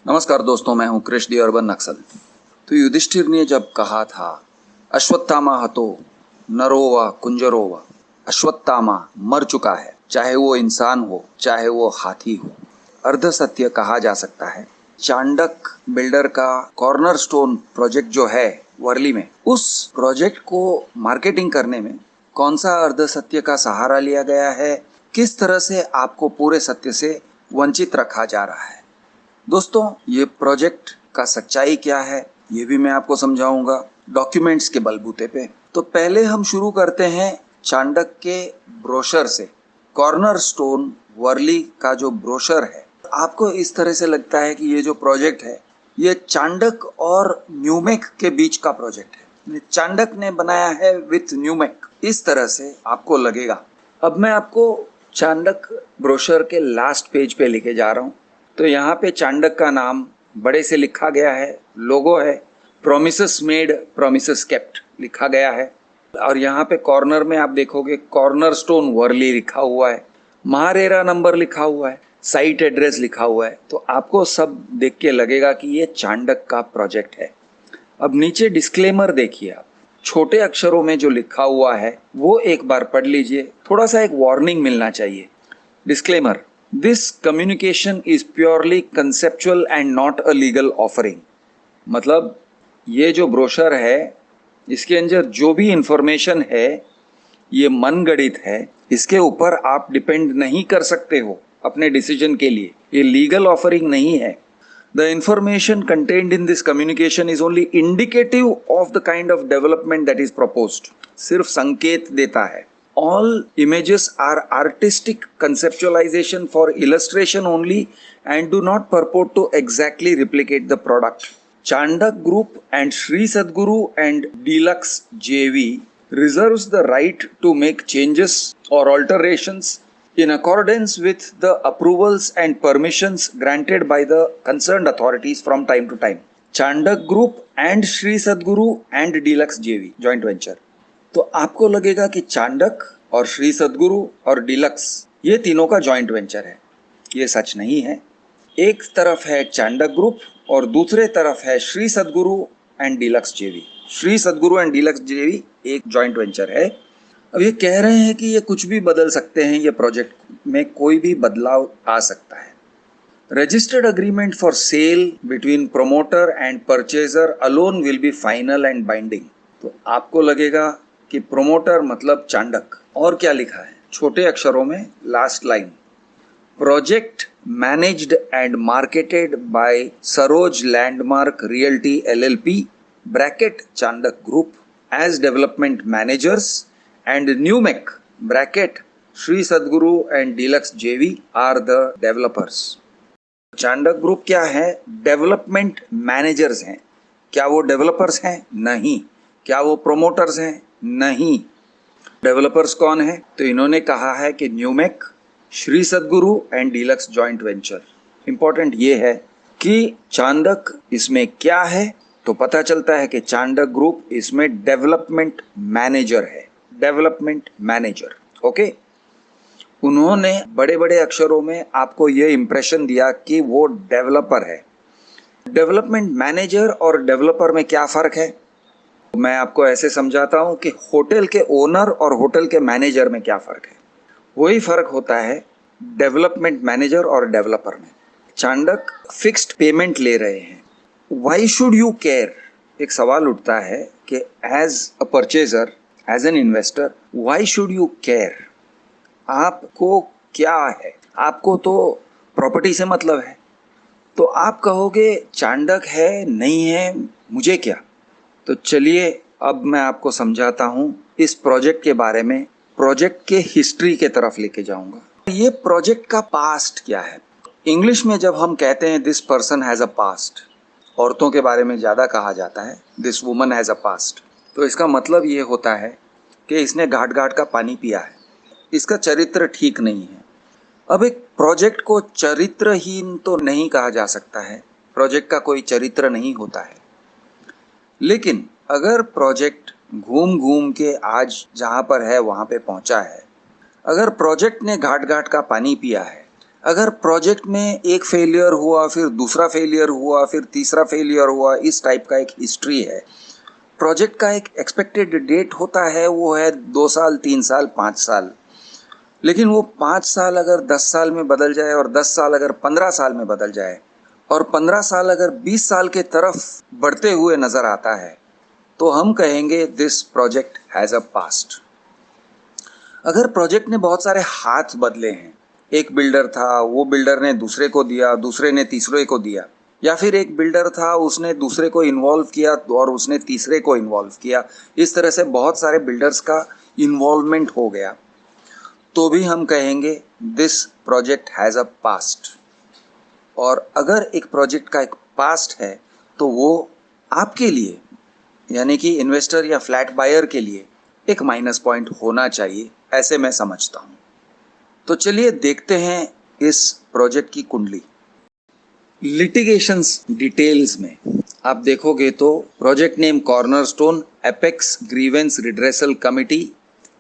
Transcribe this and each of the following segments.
नमस्कार दोस्तों, मैं हूं कृष दी अर्बन नक्सल। तो युधिष्ठिर ने जब कहा था अश्वत्थामा हतो नरो व कुंजरो व, अश्वत्थामा मर चुका है, चाहे वो इंसान हो चाहे वो हाथी हो। अर्ध सत्य कहा जा सकता है। चांडक बिल्डर का कॉर्नरस्टोन प्रोजेक्ट जो है वर्ली में, उस प्रोजेक्ट को मार्केटिंग करने में कौन सा अर्ध सत्य का सहारा लिया गया है, किस तरह से आपको पूरे सत्य से वंचित रखा जा रहा है। दोस्तों, ये प्रोजेक्ट का सच्चाई क्या है ये भी मैं आपको समझाऊंगा डॉक्यूमेंट्स के बलबूते पे। तो पहले हम शुरू करते हैं चांडक के ब्रोशर से। कॉर्नरस्टोन वर्ली का जो ब्रोशर है, आपको इस तरह से लगता है कि ये जो प्रोजेक्ट है ये चांडक और न्यूमेक के बीच का प्रोजेक्ट है, चांडक ने बनाया है विथ न्यूमेक, इस तरह से आपको लगेगा। अब मैं आपको चांडक ब्रोशर के लास्ट पेज पे लेके जा रहा हूँ। तो यहाँ पे चांडक का नाम बड़े से लिखा गया है, लोगो है, प्रोमिसेस मेड प्रोमिसेस केप्ट लिखा गया है। और यहाँ पे कॉर्नर में आप देखोगे कॉर्नरस्टोन वर्ली लिखा हुआ है, महारेरा नंबर लिखा हुआ है, साइट एड्रेस लिखा हुआ है। तो आपको सब देख के लगेगा कि ये चांडक का प्रोजेक्ट है। अब नीचे डिस्क्लेमर देखिए आप, छोटे अक्षरों में जो लिखा हुआ है वो एक बार पढ़ लीजिए, थोड़ा सा एक वार्निंग मिलना चाहिए। Disclaimer: This communication is purely conceptual and not a legal offering। मतलब ये जो ब्रोशर है इसके अंदर जो भी इंफॉर्मेशन है ये मनगढ़ंत है, इसके ऊपर आप डिपेंड नहीं कर सकते हो अपने डिसीजन के लिए, ये लीगल ऑफरिंग नहीं है। The information contained in this communication is only indicative of the kind of development that is proposed। सिर्फ संकेत देता है। All images are artistic conceptualization for illustration only and do not purport to exactly replicate the product। Chandak Group and Sri Sadguru and Deluxe JV reserves the right to make changes or alterations in accordance with the approvals and permissions granted by the concerned authorities from time to time। Chandak Group and Sri Sadguru and Deluxe JV joint venture। तो आपको लगेगा कि चांडक और श्री सद्गुरु और deluxe ये तीनों का joint venture है। ये सच नहीं है। एक तरफ है चांडक ग्रुप और दूसरे तरफ है श्री सद्गुरु एंड डिलक्स जेवी। श्री सद्गुरु एंड डिलक्स जेवी एक जॉइंट वेंचर है। अब ये कह रहे हैं कि ये कुछ भी बदल सकते हैं, ये प्रोजेक्ट में कोई भी बदलाव आ सकता है। Registered agreement for sale between promoter and purchaser alone will be final and binding. तो आपको लगेगा कि प्रोमोटर मतलब चांडक। और क्या लिखा है छोटे अक्षरों में, last line: project managed and marketed by Saroj Landmark Realty LLP bracket Chandak group as development managers and Numek bracket Shri Sadguru and Deluxe JV are the developers. Chandak group क्या है? डेवलपमेंट मैनेजर्स हैं। क्या वो डेवलपर्स हैं? नहीं। क्या वो प्रोमोटर्स हैं? नहीं। डेवलपर्स कौन है? तो इन्होंने कहा है कि Numek, Shri Sadguru and Deluxe joint venture. Important ये है कि चांडक इसमें क्या है, तो पता चलता है कि चांडक ग्रुप इसमें डेवलपमेंट मैनेजर है। Development manager, okay. उन्होंने बड़े बड़े अक्षरों में आपको ये इंप्रेशन दिया कि वो डेवलपर है। डेवलपमेंट मैनेजर और डेवलपर में क्या फर्क है? मैं आपको ऐसे समझाता हूं कि होटल के ओनर और होटल के मैनेजर में क्या फर्क है। वही फर्क होता है डेवलपमेंट मैनेजर और डेवलपर में। चांडक फिक्स्ड पेमेंट ले रहे हैं। Why should you care? एक सवाल उठता है कि as a purchaser, as an investor, why should you care? आपको क्या है? आपको तो प्रॉपर्टी से मतलब है। तो आप कहोगे चांडक है नहीं है, मुझे क्या। तो चलिए अब मैं आपको समझाता हूँ इस प्रोजेक्ट के बारे में। प्रोजेक्ट के हिस्ट्री के तरफ लेके जाऊंगा। ये प्रोजेक्ट का पास्ट क्या है? इंग्लिश में जब हम कहते हैं this person has a past, औरतों के बारे में ज़्यादा कहा जाता है this woman has a past, तो इसका मतलब ये होता है कि इसने घाट घाट का पानी पिया है, इसका चरित्र ठीक नहीं है। अब एक प्रोजेक्ट को चरित्रहीन तो नहीं कहा जा सकता है, प्रोजेक्ट का कोई चरित्र नहीं होता है। लेकिन अगर प्रोजेक्ट घूम घूम के आज जहाँ पर है वहाँ पे पहुँचा है, अगर प्रोजेक्ट ने घाट घाट का पानी पिया है, अगर प्रोजेक्ट में एक फेलियर हुआ, फिर दूसरा फेलियर हुआ, फिर तीसरा फेलियर हुआ, इस टाइप का एक हिस्ट्री है। प्रोजेक्ट का एक एक्सपेक्टेड डेट होता है, वो है 2 साल, 3 साल, 5 साल। लेकिन वो 5 साल अगर 10 साल में बदल जाए, और 10 साल अगर 15 साल में बदल जाए, और 15 साल अगर 20 साल के तरफ बढ़ते हुए नजर आता है, तो हम कहेंगे this project has a past. अगर प्रोजेक्ट ने बहुत सारे हाथ बदले हैं, एक बिल्डर था, वो बिल्डर ने दूसरे को दिया, दूसरे ने तीसरे को दिया, या फिर एक बिल्डर था, उसने दूसरे को इन्वॉल्व किया और उसने तीसरे को इन्वॉल्व किया, इस तरह से बहुत सारे बिल्डर्स का इन्वॉल्वमेंट हो गया, तो भी हम कहेंगे this project has a past. और अगर एक प्रोजेक्ट का एक पास्ट है, तो वो आपके लिए, यानी कि इन्वेस्टर या फ्लैट बायर के लिए एक माइनस पॉइंट होना चाहिए, ऐसे मैं समझता हूँ। तो चलिए देखते हैं इस प्रोजेक्ट की कुंडली। लिटिगेशंस डिटेल्स में आप देखोगे तो project name cornerstone, apex grievance redressal committee,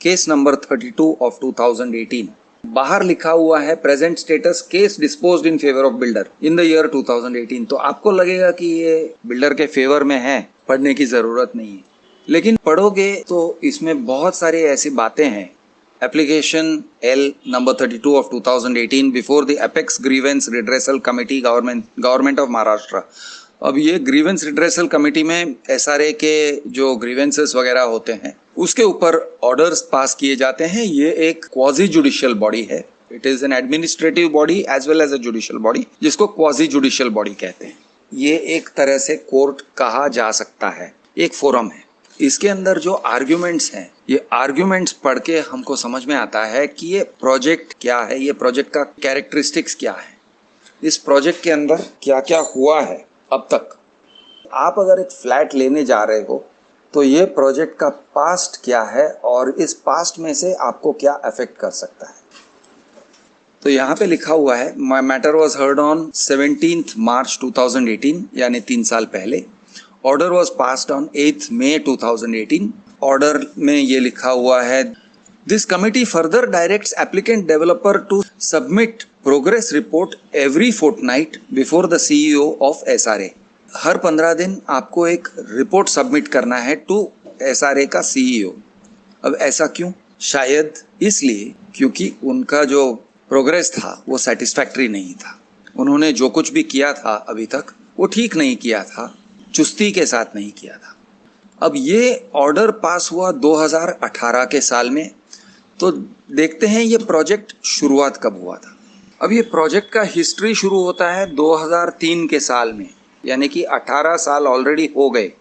case number 32 of 2018। बाहर लिखा हुआ है present status case disposed in favour of builder in the year 2018। तो आपको लगेगा कि ये बिल्डर के फेवर में है, पढ़ने की जरूरत नहीं है। लेकिन पढ़ोगे तो इसमें बहुत सारी ऐसी बातें हैं। Application L number 32 of 2018 before the Apex Grievance Redressal Committee, Government of Maharashtra. अब ये ग्रीवेंस रिड्रेसल कमेटी में SRA के जो ग्रीवेंसेस वगैरह होते हैं, उसके ऊपर ऑर्डर्स पास किए जाते हैं। ये एक क्वाजी जुडिशियल बॉडी है। It is an administrative body as well as a judicial body, जिसको क्वाजी जुडिशियल बॉडी कहते हैं। ये एक तरह से कोर्ट कहा जा सकता है, एक फोरम है। इसके अंदर जो आर्ग्यूमेंट्स हैं, ये आर्ग्यूमेंट्स पढ़ के हमको समझ में आता है कि ये प्रोजेक्ट क्या है, ये प्रोजेक्ट का कैरेक्टरिस्टिक्स क्या है, इस प्रोजेक्ट के अंदर क्या क्या हुआ है अब तक। आप अगर एक फ्लैट लेने जा रहे हो, तो ये प्रोजेक्ट का पास्ट क्या है और इस पास्ट में से आपको क्या अफेक्ट कर सकता है। तो यहाँ पे लिखा हुआ है, my matter was heard on 17 March 2018, यानी 3 साल पहले। Order was passed on 8 May 2018। Order में ये लिखा हुआ है, this committee further directs applicant developer to submit progress report every fortnight before the CEO of SRA. हर 15 दिन आपको एक रिपोर्ट सबमिट करना है टू एसआरए का सीईओ। अब ऐसा क्यों? शायद इसलिए क्योंकि उनका जो प्रोग्रेस था वो सेटिस्फैक्ट्री नहीं था। उन्होंने जो कुछ भी किया था अभी तक, वो ठीक नहीं किया था, चुस्ती के साथ नहीं किया था। अब ये ऑर्डर पास हुआ 2018 के साल में। तो देखते हैं ये प्रोजेक्ट शुरुआत कब हुआ था। अब ये प्रोजेक्ट का हिस्ट्री शुरू होता है 2003 के साल में, यानी कि 18 साल ऑलरेडी हो गए।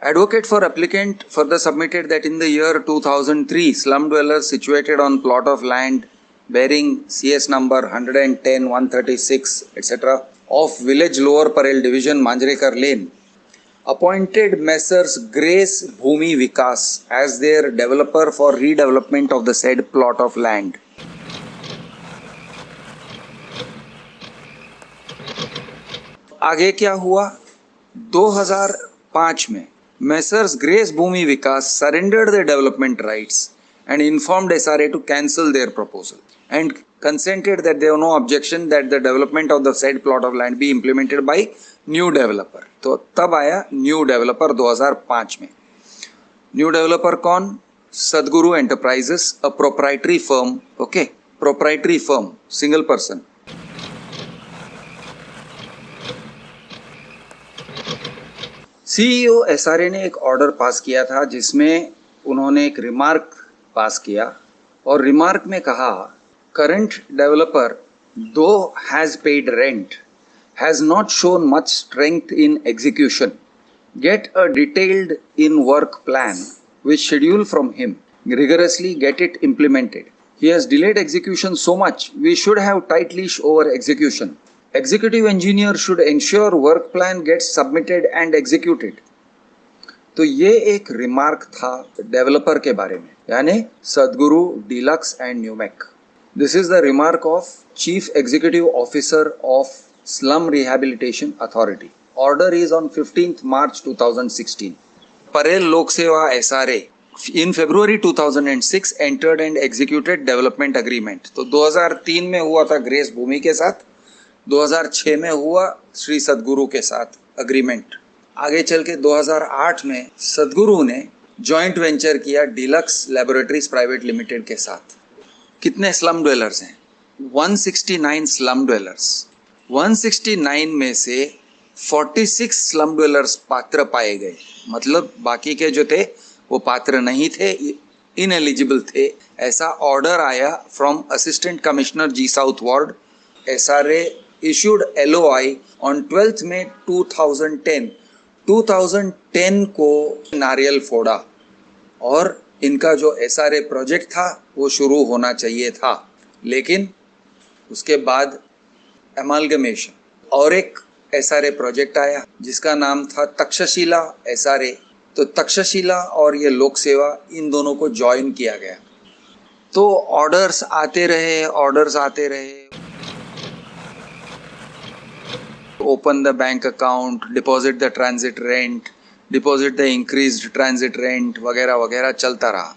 Advocate for applicant further submitted that in the year 2003 slum dwellers situated on plot of land bearing CS number 110, 136, etc. of village Lower Parel division Manjrekar Lane appointed Messrs. Grace Bhumi Vikas as their developer for redevelopment of the said plot of land. आगे क्या हुआ? 2005 में Messrs. Grace Bhumi Vikas surrendered their development rights and informed SRA to cancel their proposal and consented that there was no objection that the development of the said plot of land be implemented by new developer. तो तब आया new developer 2005 में। New developer कौन? Sadguru Enterprises, a proprietary firm. Okay, proprietary firm, single person. CEO SRA ने एक order pass किया था, जिसमें उन्होंने एक रिमार्क पास किया और रिमार्क में कहा, करंट डेवलपर दो has paid rent has not shown much strength in execution. Get a detailed in-work plan with schedule from him. Rigorously get it implemented. He has delayed execution so much, we should have tight leash over execution. Executive engineer should ensure work plan gets submitted and executed. तो ये एक remark था developer के बारे में, यानी Sadguru, Deluxe and Numek. This is the remark of chief executive officer of Slum Rehabilitation Authority. Order is on 15th March 2016. Parel Lok Seva SRA in February 2006 entered and executed development agreement. तो 2003 में हुआ था ग्रेस भूमि के साथ, 2006 में हुआ श्री सद्गुरु के साथ अग्रीमेंट। आगे चल के 2008 में सद्गुरु ने जॉइंट वेंचर किया डीलक्स लैबोरेटरीज प्राइवेट लिमिटेड के साथ। कितने स्लम ड्वेलर्स हैं? 169 स्लम ड्वेलर्स। 169 में से 46 स्लम ड्वेलर्स पात्र पाए गए, मतलब बाकी के जो थे वो पात्र नहीं थे, इनएलिजिबल थे। ऐसा ऑर्डर आया from assistant commissioner G south ward. SRA issued LOI on 12th May 2010। 2010 को नारियल फोड़ा और इनका जो SRA प्रोजेक्ट था वो शुरू होना चाहिए था, लेकिन उसके बाद एमालगमेशन और एक SRA प्रोजेक्ट आया जिसका नाम था तक्षशिला SRA। तो तक्षशिला और ये लोक सेवा, इन दोनों को ज्वाइन किया गया। तो ऑर्डर्स आते रहे। Open the bank account, deposit the transit rent, deposit the increased transit rent वगैरह वगैरह चलता रहा।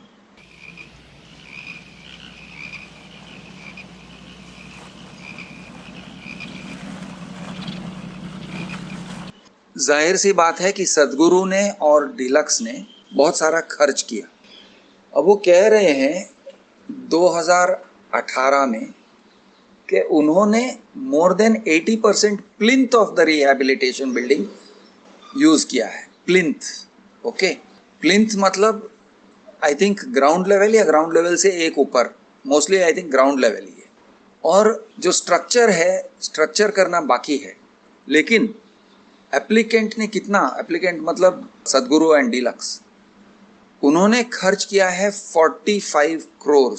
जाहिर सी बात है कि सद्गुरु ने और डीलक्स ने बहुत सारा खर्च किया। अब वो कह रहे हैं 2018 में कि उन्होंने more than 80% plinth of the rehabilitation building use किया है। Plinth, okay. प्लिंथ मतलब आई थिंक ग्राउंड लेवल या ग्राउंड लेवल से एक ऊपर, mostly I think ground level ही है। और जो स्ट्रक्चर है, स्ट्रक्चर करना बाकी है। लेकिन एप्लीकेंट ने कितना, एप्लीकेंट मतलब सद्गुरु एंड डीलक्स, उन्होंने खर्च किया है 45 करोड़।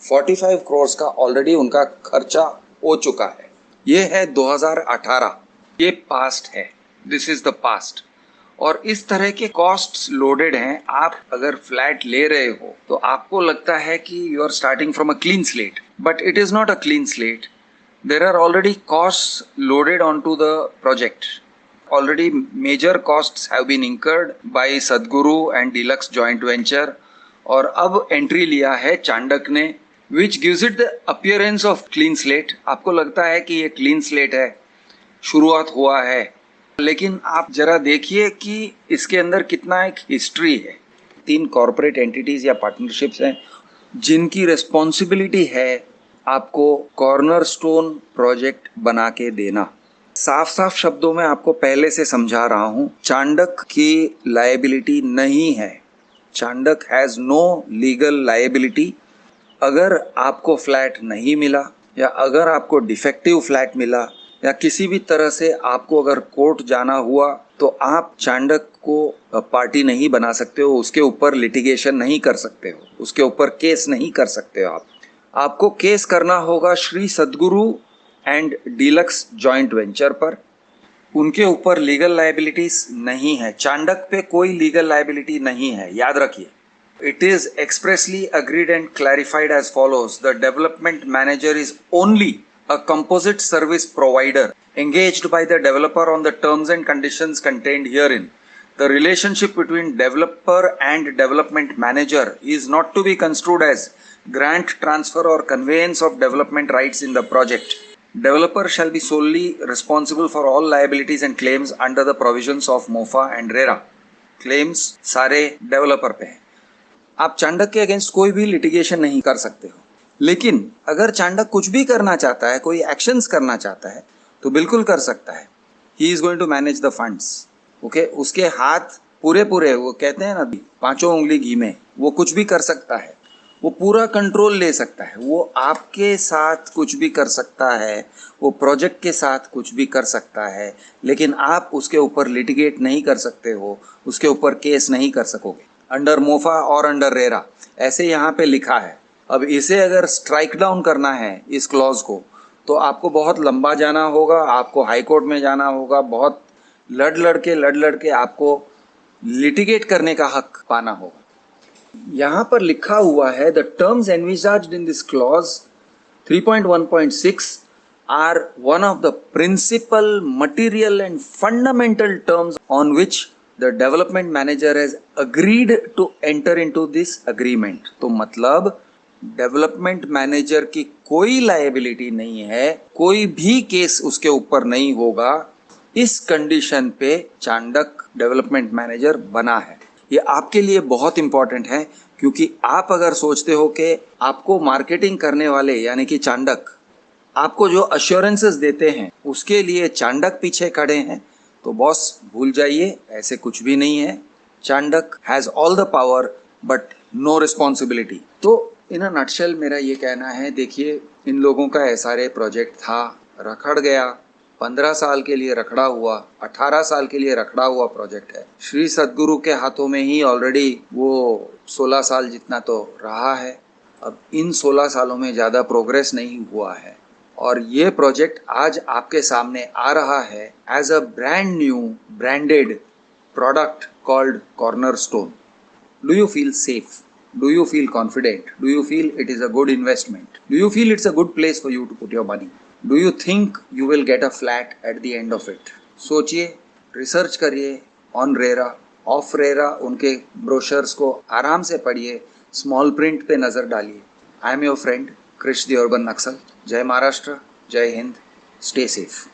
45 करोड़ का ऑलरेडी उनका खर्चा हो चुका है। ये है 2018, ये पास्ट है, दिस इज द पास्ट। और इस तरह के कॉस्ट्स लोडेड हैं। आप अगर फ्लैट ले रहे हो तो आपको लगता है कि you are starting from a clean slate, but it is not a clean slate. There are already costs loaded onto the project. Already major costs have been incurred by Sadhguru and Deluxe joint venture, और अब entry लिया है चांडक ने, which gives it the appearance of clean slate. आपको लगता है कि ये क्लीन स्लेट है, शुरुआत हुआ है, लेकिन आप जरा देखिए कि इसके अंदर कितना एक हिस्ट्री है। 3 कॉर्पोरेट एंटिटीज या पार्टनरशिप्स हैं जिनकी रिस्पॉन्सिबिलिटी है आपको कॉर्नरस्टोन प्रोजेक्ट बना के देना। साफ साफ शब्दों में आपको पहले से समझा रहा हूं, चांडक की लायबिलिटी नहीं है। Chandak has no legal liability. अगर आपको फ्लैट नहीं मिला या अगर आपको डिफेक्टिव फ्लैट मिला या किसी भी तरह से आपको अगर कोर्ट जाना हुआ तो आप चांडक को पार्टी नहीं बना सकते हो, उसके ऊपर लिटिगेशन नहीं कर सकते हो, उसके ऊपर केस नहीं कर सकते हो। आपको केस करना होगा Shri Sadguru and Deluxe joint venture पर। उनके ऊपर लीगल लायबिलिटीज नहीं है, चांडक पे कोई लीगल लायबिलिटी नहीं है, याद रखिए। It is expressly agreed and clarified as follows. The development manager is only a composite service provider engaged by the developer on the terms and conditions contained herein. The relationship between developer and development manager is not to be construed as grant, transfer or conveyance of development rights in the project. Developer shall be solely responsible for all liabilities and claims under the provisions of MOFA and RERA. Claims सारे developer पे हैं। आप चांडक के against कोई भी litigation नहीं कर सकते हो, लेकिन अगर चांडक कुछ भी करना चाहता है, कोई एक्शंस करना चाहता है तो बिल्कुल कर सकता है। He is going to manage the funds, okay. उसके हाथ पूरे, वो कहते हैं ना 5 उंगली घी में, वो कुछ भी कर सकता है, वो पूरा कंट्रोल ले सकता है, वो आपके साथ कुछ भी कर सकता है, वो प्रोजेक्ट के साथ कुछ भी कर सकता है, लेकिन आप उसके ऊपर लिटिगेट नहीं कर सकते हो, उसके ऊपर केस नहीं कर सकोगे अंडर मोफा और अंडर रेरा, ऐसे यहाँ पे लिखा है। अब इसे अगर स्ट्राइक डाउन करना है इस क्लॉज को, तो आपको बहुत लंबा जाना होगा, आपको हाई कोर्ट में जाना होगा, बहुत लड़ के आपको लिटिगेट करने का हक पाना होगा। यहाँ पर लिखा हुआ है the terms envisaged in this clause 3.1.6 are one of the principal, material and fundamental terms on which the development manager has agreed to enter into this agreement. तो मतलब डेवलपमेंट मैनेजर की कोई लायबिलिटी नहीं है, कोई भी केस उसके ऊपर नहीं होगा। इस कंडीशन पे चांडक डेवलपमेंट मैनेजर बना है। ये आपके लिए बहुत इंपॉर्टेंट है, क्योंकि आप अगर सोचते हो कि आपको मार्केटिंग करने वाले यानी कि चांडक आपको जो अश्योरेंसेस देते हैं उसके लिए चांडक पीछे खड़े हैं, तो बॉस भूल जाइए, ऐसे कुछ भी नहीं है। Chandak has all the power but no responsibility. तो इन अ नटशेल मेरा ये कहना है, देखिए इन लोगों का SRA प्रोजेक्ट था, रखड़ गया, 15 साल के लिए रखड़ा हुआ, 18 साल के लिए रखड़ा हुआ प्रोजेक्ट है। श्री सद्गुरु के हाथों में ही ऑलरेडी वो 16 साल जितना तो रहा है। अब इन 16 सालों में ज़्यादा प्रोग्रेस नहीं हुआ है, और ये प्रोजेक्ट आज आपके सामने आ रहा है as a brand new branded product called Cornerstone. Do you feel safe? Do you feel confident? Do you feel it is a good investment? Do you feel it's a good place for you to put your money? Do you think you will get a flat at the end of it? सोचिए, research करिए on RERA, of RERA, उनके brochures को आराम से पढ़िए, small print पे नज़र डालिए। I am your friend Krish the urban naxal. जय महाराष्ट्र, जय हिंद, स्टे सेफ।